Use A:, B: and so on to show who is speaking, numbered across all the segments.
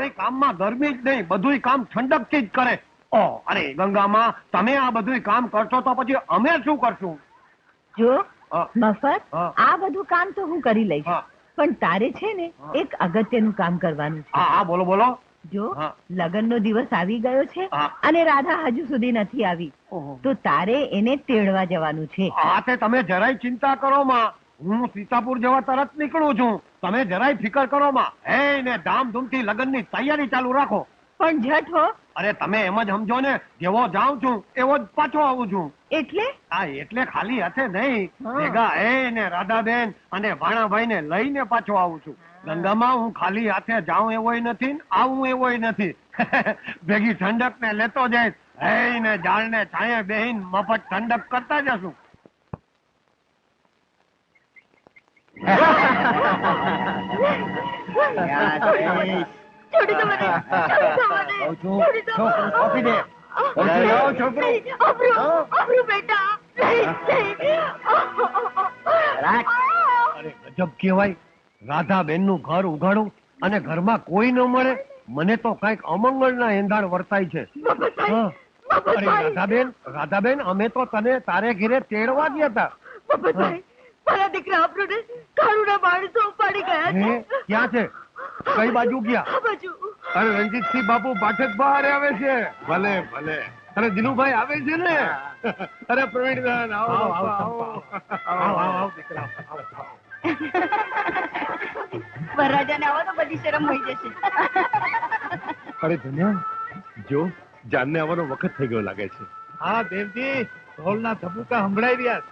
A: મારી કામમાં ગરમી જ નહીં, બધુંય કામ ઠંડકથી જ કરે. ઓ અરે ગંગામાં, તમે આ બધુંય કામ કરશો તો પછી અમે શું કરશું?
B: જો
A: હા.
B: મફત
A: હા.
B: આ બધું કામ તો હું કરી લઈશ,
A: હા.
B: પણ તારે છે ને એક અગત્યનું કામ કરવાનું છે.
A: હા હા, બોલો બોલો.
B: જો
A: હા.
B: લગ્નનો દિવસ આવી ગયો છે
A: હા.
B: અને રાધા હજુ સુધી નથી આવી,
A: ઓહો.
B: તો તારે એને તેડવા જવાનું છે.
A: હા તે તમે જરાય ચિંતા કરો માં, હું સીતાપુર જવા તરત નીકળું છું. તમે જરાય ફિકર કરો માં. હે ને ધામધૂમથી લગ્નની તૈયારી ચાલુ રાખો.
B: પણ ઝટ હો.
A: અરે તમે એમ જ સમજો ને, જેવો જાઉં છું એવો જ પાછો આવું છું.
B: એટલે
A: હા એટલે ખાલી હાથે નહીં,
B: હા.
A: ભેગા હે ને રાધાબેન અને ભાણાભાઈ ને લઈને પાછો આવું છું. ગંગામાં હું ખાલી હાથે જાઉં એવોય નથી ને આવું એવોય નથી. ભેગી ઠંડક ને લેતો જઈશ. હે ને ઝાડ ને છાંયે બેહીન મફત ઠંડક કરતા જશું.
B: છોડી દો મને, છોડી દો મને, છોડી દો.
A: છોકરું સોંપી દે. છોકરું
B: અબરું બેટા,
A: અરે ગજબ કેવાય, રાધાબેન નું ઘર ઉઘાડું અને ઘરમાં કોઈ ન મળે. મને તો કઈક અમંગળ ના એંધાણ વર્તાય છે. હા. અરે રાધાબેન અમે તો તને તારે ઘરે તેડવા ગયા હતા.
B: મારા દીકરા અબરું ને કાળુના માણસો ઉપાડી ગયા
A: હે?
B: છે.
A: ક્યાં છે? કઈ બાજુ ગયા?
B: આ બાજુ.
A: અરે રણજીતસિંહ બાપુ પાઠક બહાર આવે છે. ભલે ભલે. અરે દિનુભાઈ આવે છે ને? અરે પ્રવીણબેન આવો આવો દીકરા.
B: વરરાજાને આવો તો બધી શરમ હોઈ જશે.
C: અરે ધન્યા, જો જાનને આવવાનો વખત થઈ ગયો લાગે છે.
A: હા દેવજી, ઢોલના ધબુકા સંભળાઈ રહ્યા છે.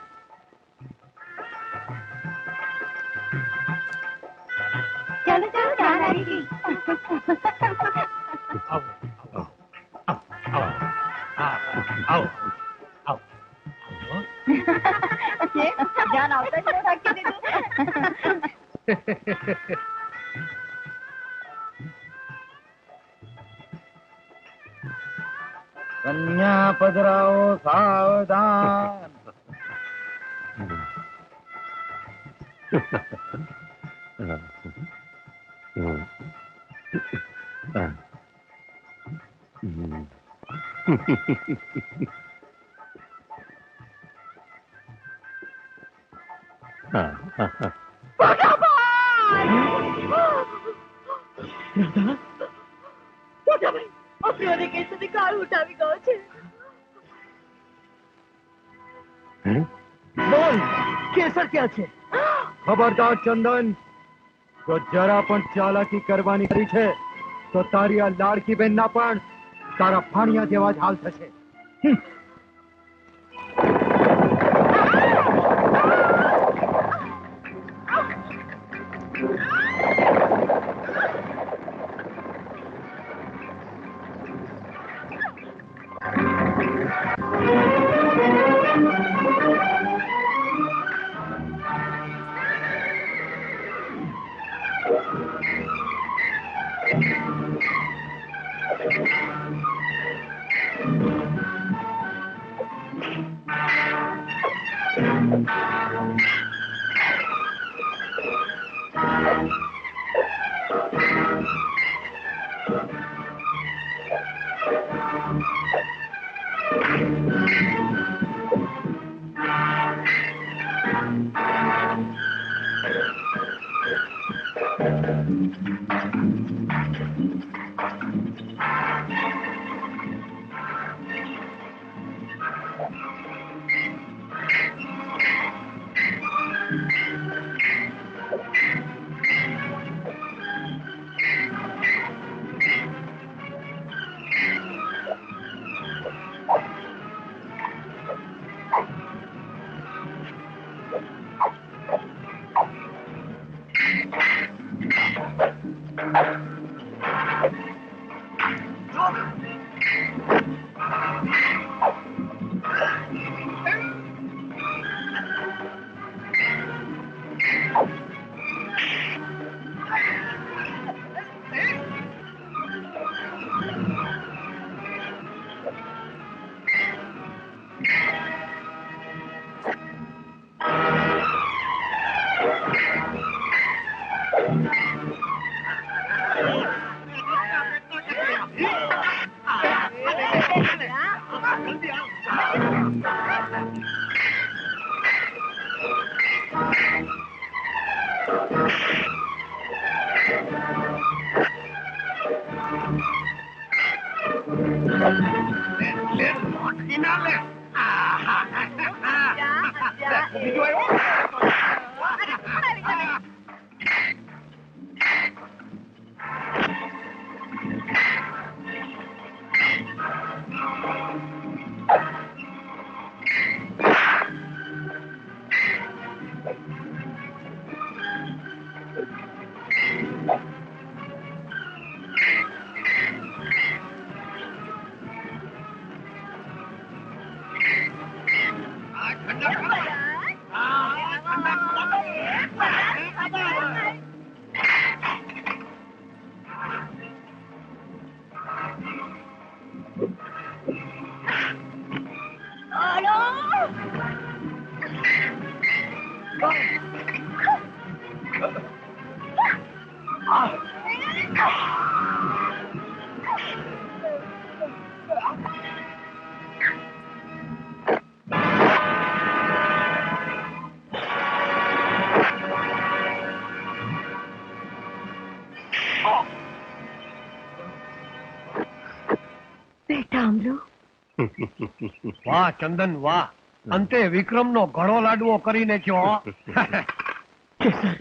B: ચાલો ચાલો ચાલ આવી ગઈ. જાન આવતા જ રાખી દીધું.
D: કન્યા પધરાવો સાવધાન.
B: અબરોને કેસથી કાળ ઉઠાવી ગયો છે.
D: બોલ, કેસર ક્યાં છે? ખબરદાર ચંદન, જો જરા પણ ચાલાકી કરવાની કરી છે તો તારી આ લાડકી બેન ના પણ તારા ભાણિયા જેવા જ હાલ થશે.
B: બેટા અમલુ,
A: વાહ ચંદન વાહ, અંતે વિક્રમનો ઘણો લાડવો કરી નાખ્યો હો.
B: કેસર